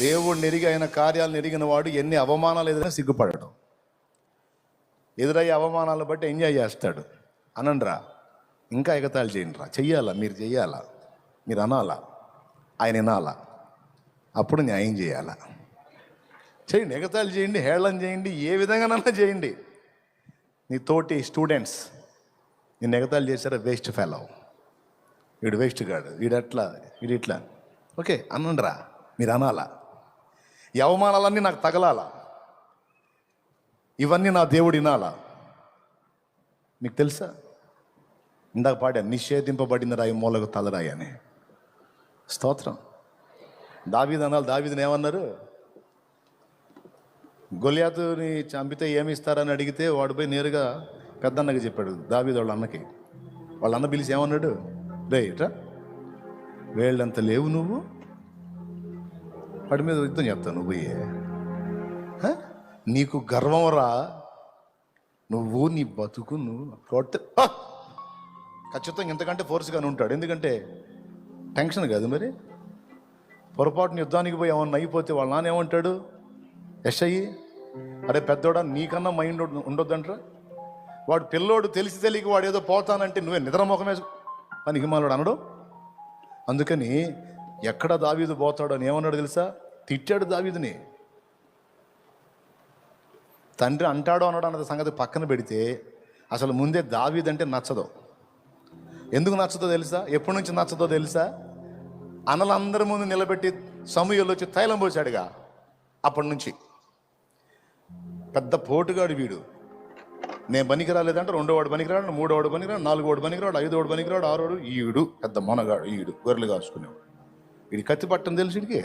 దేవుడిని ఎరిగి ఆయన కార్యాలను ఎరిగిన వాడు ఎన్ని అవమానాలు ఎదురైనా సిగ్గుపడడం, ఎదురయ్యే అవమానాలను బట్టి ఎంజాయ్ చేస్తాడు. అనండ్రా, ఇంకా ఎగతాళి చేయండి రా, చెయ్యాలా, మీరు చెయ్యాలా, మీరు అనాలా, ఆయన వినాలా, అప్పుడు న్యాయం చేయాలా. చేయండి, ఎగతాళి చేయండి, హేళన చేయండి, ఏ విధంగానైనా చేయండి. నీ తోటి స్టూడెంట్స్ నిన్ను ఎగతాళి చేశారా, వేస్ట్ ఫెలో, వీడు వేస్ట్ గాడు, వీడట్లా, వీడిట్లా, ఓకే అనండ్రా, మీరు అనాలా. ఈ అవమానాలన్నీ నాకు తగలాలా, ఇవన్నీ నా దేవుడు వినాలా. మీకు తెలుసా, ఇందాక పాడా, నిషేధింపబడిన రాయి మూలకు తలరాయి అని. స్తోత్రం. దావీదు అనాలి. దావీదుని ఏమన్నారు? గొలియాతుని చంపితే ఏమి ఇస్తారని అడిగితే వాడు పోయి నేరుగా పెద్దన్నకి చెప్పాడు, దావీదు వాళ్ళ అన్నకి. వాళ్ళ అన్న పిలిచి ఏమన్నాడు? రే ఇట్రా, వేళ్ళంత లేవు నువ్వు, వాడి మీద యుద్ధం చెప్తావు నువ్వు, నీకు గర్వం రా, నువ్వు నీ బతుకు నువ్వు కొట్ట. ఖచ్చితంగా ఇంతకంటే ఫోర్స్గానే ఉంటాడు, ఎందుకంటే టెన్షన్ కాదు. మరి పొరపాటున యుద్ధానికి పోయి ఏమన్నా అయిపోతే వాళ్ళ నాన్న ఏమంటాడు? ఎస్ఐ, అరే పెద్దోడా, నీకన్నా మైండ్ ఉండొద్దంటారా. వాడు పిల్లోడు తెలిసి తెలియక వాడు ఏదో పోతానంటే నువ్వే నిద్రమోఖమే పనికి మాలోడు అనడు. అందుకని ఎక్కడ దావీదు పోతాడు అని ఏమన్నాడు తెలుసా? తిట్టాడు దావీదుని. తండ్రి అంటాడో అన్నాడు అన్నది సంగతి పక్కన పెడితే, అసలు ముందే దావీదు అంటే నచ్చదు. ఎందుకు నచ్చదో తెలుసా? ఎప్పటి నుంచి నచ్చదో తెలుసా? అన్నలందరి ముందు నిలబెట్టి సమూయేలు వచ్చి తైలం పోసాడుగా, అప్పటి నుంచి పెద్ద పోటుగాడు వీడు. నేను పనికి రాలేదంటే రెండోవాడు పనికిరాడు, మూడోవాడు పనికిరాడు, నాలుగోవాడు పనికిరాడు, ఐదోవాడు పనికిరాడు, ఆరోడు. ఈడు పెద్ద మొనగాడు, ఈడు గొర్రెలు కాసుకునేవాడు. వీడి కత్తి పట్టం తెలుసు, వీడికి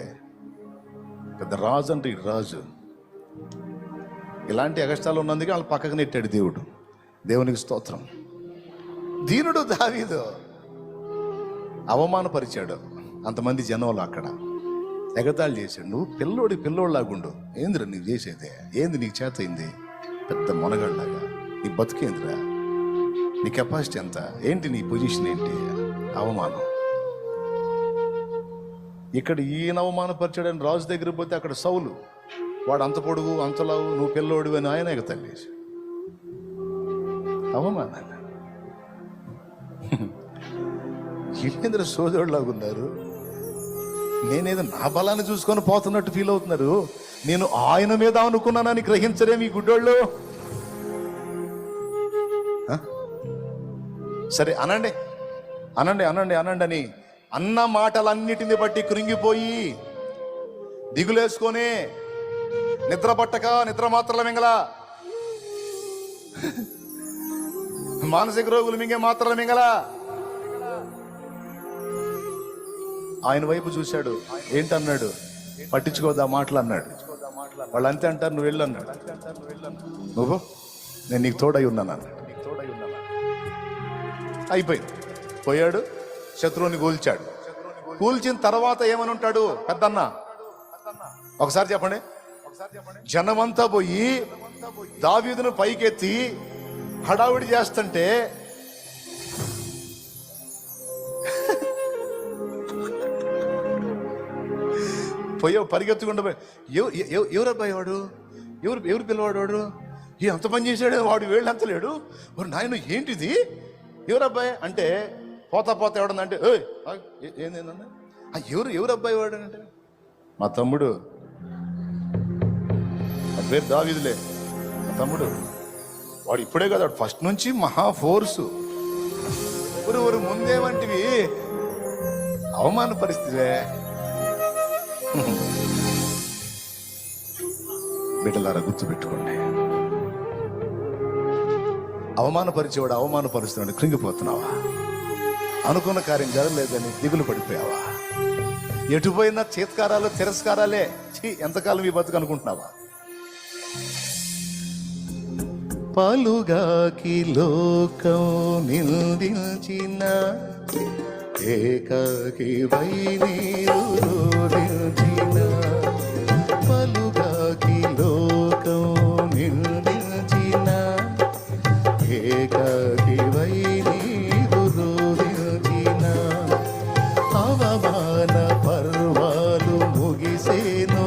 పెద్ద రాజు అంటే ఈ రాజు. ఇలాంటి అగస్టాలు ఉన్నందుకే వాళ్ళు పక్కకు నెట్టాడు దేవుడు. దేవునికి స్తోత్రం. దీనుడు దావీదు అవమానపరిచాడు అంతమంది జనంలో, అక్కడ ఎగతాళి చేశాడు. నువ్వు పిల్లోడిలాగుండు, ఏందిరా నీవు చేసేదే, ఏంది నీకు చేత అయింది, పెద్ద మొనగాళ్ళలాగా, నీ బతుకేందిరా, నీ కెపాసిటీ ఎంత, ఏంటి నీ పొజిషన్ ఏంటి? అవమానం. ఇక్కడ ఈయన అవమానపరిచాడని రాజు దగ్గర పోతే అక్కడ సౌలు, వాడు అంత పొడుగు అంతలావు, నువ్వు పిల్లోడు అని ఆయన ఎగతాళి చేశాడు. అవమానాలు. ఏంద్ర సోదరులాగున్నారు, నేనేదో నా బలాన్ని చూసుకొని పోతున్నట్టు ఫీల్ అవుతున్నారు. నేను ఆయన మీద అనుకున్నానని గ్రహించరే మీ గుడ్డోళ్ళు. సరే అనండి అనండి అనండి అనండి అని అన్న మాటలన్నిటిని బట్టి కృంగిపోయి దిగులేసుకొని నిద్ర పట్టక నిద్ర మాత్రల మింగల, మానసిక రోగులు మింగే మాత్రల మింగల. ఆయన వైపు చూశాడు. ఏంటన్నాడు? పట్టించుకోదా మాటలు అన్నాడు. వాళ్ళు అంతే అంటారు, నువ్వు వెళ్ళు అన్నాడు. నువ్వు నేను నీకు తోడై ఉన్నాను అన్నాడు. అయిపోయింది. పోయాడు, శత్రువుని కూల్చాడు. కూల్చిన తర్వాత ఏమని ఉంటాడు పెద్దన్న? ఒకసారి చెప్పండి. జనమంతా పోయి దావీదును పైకెత్తి హడావిడి చేస్తుంటే పోయో పరిగెత్తుకుండా పోయి, ఎవరు అబ్బాయి వాడు, ఎవరు పిల్లవాడు వాడు, అంత పని చేశాడు వాడు, వేళ్ళు అంత లేడు, వాడు నాయన ఏంటిది, ఎవరు అబ్బాయి అంటే, పోతా ఎవడనంటే ఏందన్నా, ఎవరు అబ్బాయి వాడు అంటే, మా తమ్ముడు, ఆ పేరు దావీదులే, మా తమ్ముడు, వాడు ఇప్పుడే కదా, వాడు ఫస్ట్ నుంచి మహా ఫోర్సు. ఊరు ముందేమంటివి అవమాన పరిస్థితే. బిడ్డలారా గుర్తుపెట్టుకోండి, అవమానపరిచేవాడు అవమానపరుస్తున్నాడు, కృంగిపోతున్నావా? అనుకున్న కార్యం జరగలేదని దిగులు పడిపోయావా? ఎటుపోయినా చేత్కారాలు తిరస్కారాలే. ఎంతకాలం ఈ బతుకు అనుకుంటున్నావా? పలుగాకి లోకం నిందించిన ఏకాకి వై నీరు రోధించిన, పలుగాకి లోకం నిందించిన ఏకాకి వై నీరు రోధించిన, అవమాన పర్వాలు ముగిసేను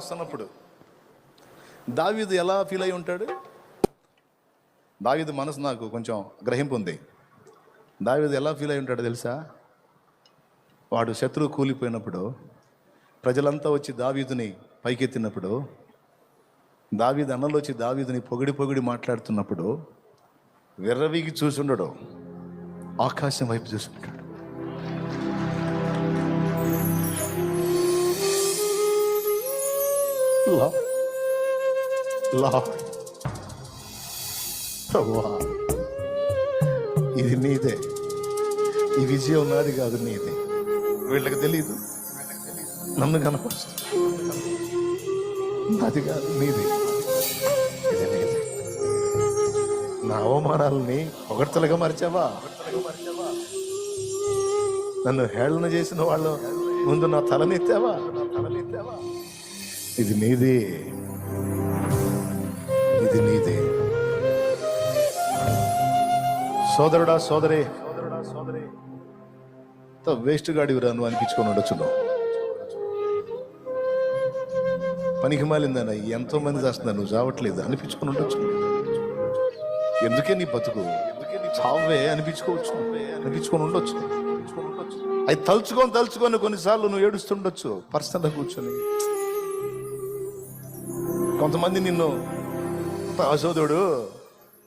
వస్తున్నప్పుడు దావీదు ఎలా ఫీల్ అయి ఉంటాడు? దావీదు మనసు నాకు కొంచెం గ్రహింపు ఉంది. దావీదు ఎలా ఫీల్ అయి ఉంటాడో తెలుసా? వాడు శత్రువు కూలిపోయినప్పుడు ప్రజలంతా వచ్చి దావీదుని పైకెత్తినప్పుడు, దావీదు అన్నలు వచ్చి దావీదుని పొగిడి మాట్లాడుతున్నప్పుడు విర్రవీగి చూసుండడు, ఆకాశం వైపు చూసుకుంటాడు. ఇది నీదే, ఈ విజయం నాది కాదు, నీదే. వీళ్ళకి తెలియదు, నన్ను కనపరుస్తుంది. నాది కాదు, నీది. ఇది నీదే. నా అవమానాలని పొగడ్తలుగా మరిచావా? నన్ను హేళన చేసిన వాళ్ళ ముందు నా తలనెత్తావా? ఇది నీదే, ఇది నీదే. సోదరుడా, సోదరే, వేస్ట్ గాడివిరా నువ్వు అనిపించుకొని ఉండొచ్చు. పనికి మాలిందన్న ఎంతో మంది చేస్తున్నారు, నువ్వు చావట్లేదు అనిపించుకొని ఉండొచ్చు. ఎందుకే నీ బతుకు, చావే అనిపించుకొని ఉండొచ్చు. అది తలుచుకొని కొన్నిసార్లు నువ్వు ఏడుస్తుండొచ్చు పర్సనల్గా కూర్చొని. కొంతమంది నిన్ను అసోదరుడు,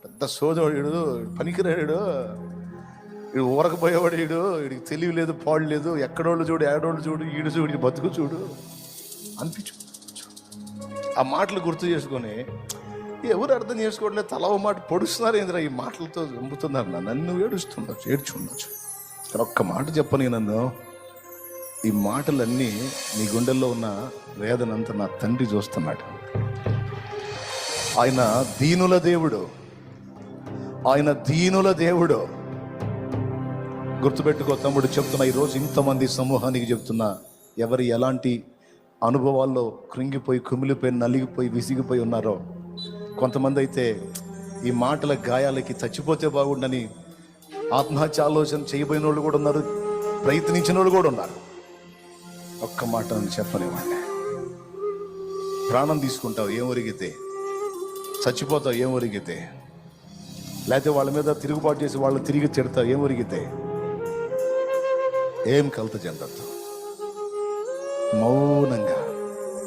పెద్ద సోదరుడు, పనికిరాడు, వీడు ఊరకపోయేవాడు, వీడికి తెలివి లేదు, పాడు లేదు, ఎక్కడోళ్ళు చూడు, ఏడోళ్ళు చూడు, ఈడు చూడు, వీడి బతుకు చూడు అనిపించు. ఆ మాటలు గుర్తు చేసుకొని ఎవరు అర్థం చేసుకోవట్లేదు, తల ఓ మాట పొడుస్తున్నారు. ఏంద్రా ఈ మాటలతో చంపుతున్నారు నన్ను, ఏడ్చుండొచ్చు. కానీ ఒక్క మాట చెప్పని, నన్ను ఈ మాటలన్నీ నీ గుండెల్లో ఉన్న వేదనంతా నా తండ్రి చూస్తున్నాడు. ఆయన దీనుల దేవుడు, ఆయన దీనుల దేవుడు. గుర్తుపెట్టుకో తమ్ముడు, చెప్తున్నా ఈరోజు ఇంతమంది సమూహానికి చెప్తున్నా, ఎవరు ఎలాంటి అనుభవాల్లో కృంగిపోయి, కుమిలిపోయి, నలిగిపోయి, విసిగిపోయి ఉన్నారో. కొంతమంది అయితే ఈ మాటల గాయాలకి చచ్చిపోతే బాగుండని ఆత్మహత్య ఆలోచన చేయబోయిన వాళ్ళు కూడా ఉన్నారు, ప్రయత్నించిన వాళ్ళు కూడా ఉన్నారు. ఒక్క మాట చెప్పనివ్వండి, ప్రాణం తీసుకుంటావు ఏం ఒరిగితే, చచ్చిపోతావు ఏం ఒరిగితే, లేకపోతే వాళ్ళ మీద తిరుగుబాటు చేసి వాళ్ళు తిరిగి తిడతావు ఏం ఒరిగితే, ఏం కలత చెందద్దు. మౌనంగా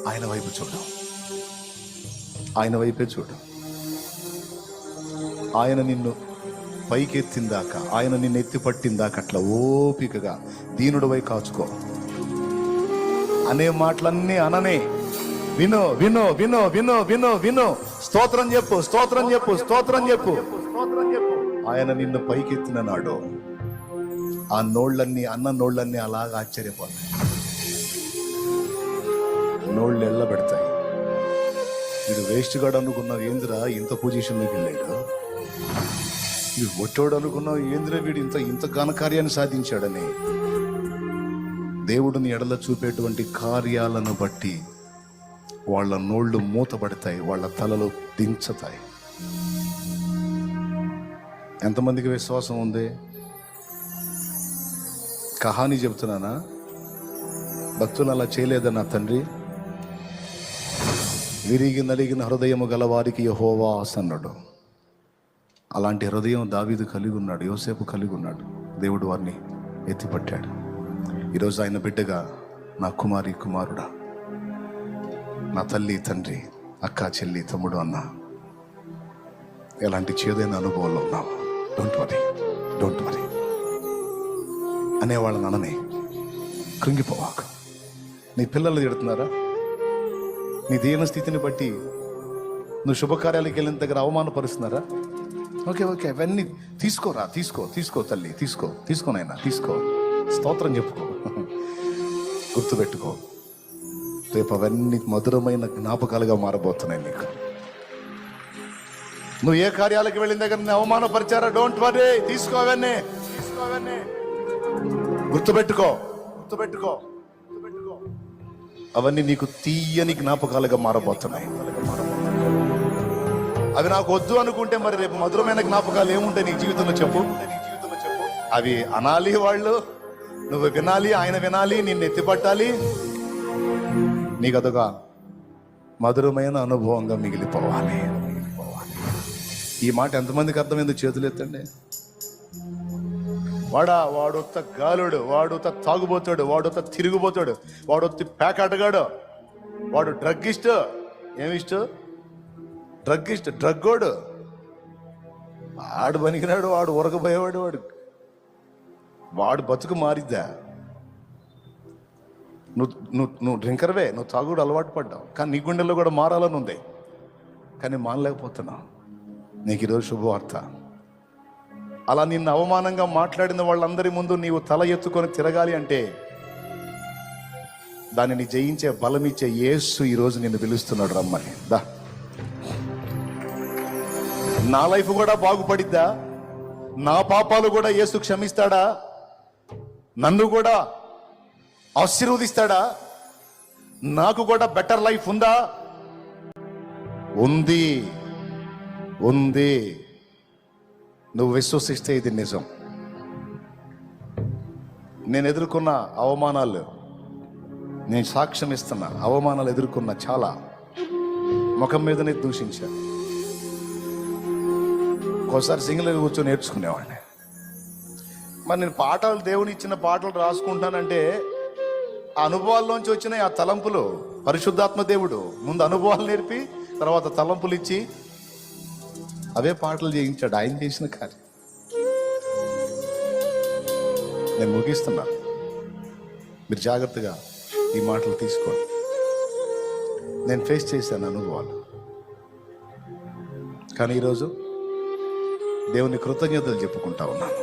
ఆయన వైపు చూడు, ఆయన వైపే చూడు. ఆయన నిన్ను పైకెత్తిందాక, ఆయన నిన్ను ఎత్తి పట్టిందాక అట్లా ఓపికగా దీనుడివై కాచుకో. అనే మాటలన్నీ అననే, విను విను విను విను విను విను స్తోత్రం చెప్పు, స్తోత్రం చెప్పు, స్తోత్రం చెప్పు. ఆయన నిన్ను పైకెత్తిన నాడు ఆ నోళ్ళన్నీ, అన్న నోళ్ళన్నీ అలాగా ఆశ్చర్యపోతాయి, నోళ్ళు ఎళ్ళబెడతాయి. వీడు వేస్ట్ గాడు అనుకున్నావు, ఏందిరా ఇంత పొజిషన్లోకి వెళ్ళాడు, వీడు ఒట్టోడు అనుకున్నావు, ఏందిరా వీడు ఇంత ఘనకార్యాన్ని సాధించాడని. దేవుడిని ఎడల చూపేటువంటి కార్యాలను బట్టి వాళ్ళ నోళ్ళు మూతపడతాయి, వాళ్ళ తలలు దించుతాయి. ఎంతమందికి విశ్వాసం ఉంది? కహాని చెబుతున్నానా? భక్తులు అలా చేయలేదన్నా తండ్రి. విరిగి నలిగిన హృదయము గలవారికి యెహోవా ఆసన్నుడు. అలాంటి హృదయం దావీదు కలిగి ఉన్నాడు, యోసేపు కలిగి ఉన్నాడు. దేవుడు వారిని ఎత్తిపట్టాడు. ఈరోజు ఆయన బిడ్డగా, నా కుమారి కుమారుడా, నా తల్లి తండ్రి, అక్క చెల్లి తమ్ముడు అన్న, ఎలాంటి చేదైన అనుభవంలో ఉన్నావు, డోంట్ వరీ అనేవాళ్ళని అననే, కృంగిపోవాక. నీ పిల్లలు తిడుతున్నారా? నీ దీన స్థితిని బట్టి నువ్వు శుభకార్యాలకు వెళ్ళిన దగ్గర అవమానపరుస్తున్నారా? ఓకే అవన్నీ తీసుకోరా, తీసుకో తల్లి, తీసుకోనైనా తీసుకో, స్తోత్రం చెప్పుకో, గుర్తుపెట్టుకో. రేపు అవన్నీ మధురమైన జ్ఞాపకాలుగా మారబోతున్నాయి నీకు. నువ్వు ఏ కార్యాలకు వెళ్ళిన దగ్గర అవమానపరిచారా? డోంట్ వరీ, తీసుకో అవన్నీ, గుర్తుపెట్టుకో. అవన్నీ నీకు తీయని జ్ఞాపకాలుగా మారబోతున్నాయి. అవి నాకు వద్దు అనుకుంటే మరి రేపు మధురమైన జ్ఞాపకాలు ఏముంటాయి నీ జీవితంలో చెప్పు. అవి అనాలి వాళ్ళు, నువ్వు వినాలి, ఆయన వినాలి, నిన్ను ఎత్తిపట్టాలి. నీకు అదొక మధురమైన అనుభవంగా మిగిలిపోవాలి. ఈ మాట ఎంతమందికి అర్థమైందో చేతులు ఎత్తండి. వాడొత్త గాలుడు, వాడొత్త తాగుబోతాడు, వాడొత్త తిరిగిపోతాడు, వాడొత్తి పేకాటగాడు, వాడు డ్రగ్గిస్ట్. ఏమిస్ట్? డ్రగ్గిస్ట్, డ్రగ్గోడు. వాడు పనికినాడు, వాడు ఉరకపోయేవాడు. వాడు బతుకు మారిద్దా? నువ్వు డ్రింకర్వే, నువ్వు తాగుడు అలవాటు పడ్డావు, కానీ నీ గుండెల్లో కూడా మారాలని ఉంది, కానీ మానలేకపోతున్నావు. నీకు ఈరోజు శుభవార్త. అలా నిన్ను అవమానంగా మాట్లాడిన వాళ్ళందరి ముందు నీవు తల ఎత్తుకొని తిరగాలి అంటే దానిని జయించే బలమిచ్చే యేసు ఈరోజు నిన్ను పిలుస్తున్నాడు, రమ్మని. దా, నా లైఫ్ కూడా బాగుపడిద్దా? నా పాపాలు కూడా యేసు క్షమిస్తాడా? నన్ను కూడా ఆశీర్వదిస్తాడా? నాకు కూడా బెటర్ లైఫ్ ఉందా? ఉంది, ఉంది. నువ్వు విశ్వసిస్తే ఇది నిజం. నేను ఎదుర్కొన్న అవమానాలు, నేను సాక్ష్యం ఇస్తున్నా, అవమానాలు ఎదుర్కొన్న చాలా, ముఖం మీదనే దూషించా. ఒకసారి సింగిల్గా కూర్చొని నేర్చుకునేవాడిని. మరి నేను పాటలు, దేవుని ఇచ్చిన పాటలు రాసుకుంటానంటే ఆ అనుభవాల్లోంచి వచ్చినాయి ఆ తలంపులు. పరిశుద్ధాత్మ దేవుడు ముందు అనుభవాలు నేర్పి తర్వాత తలంపులు ఇచ్చి అవే పాటలు చేయించాడు. ఆయన చేసిన కార్యం. నేను ముగిస్తున్నా, మీరు జాగ్రత్తగా ఈ మాటలు తీసుకోండి. నేను ఫేస్ చేశాను అనుభవాలు, కానీ ఈరోజు దేవుని కృతజ్ఞతలు చెప్పుకుంటా ఉన్నాను.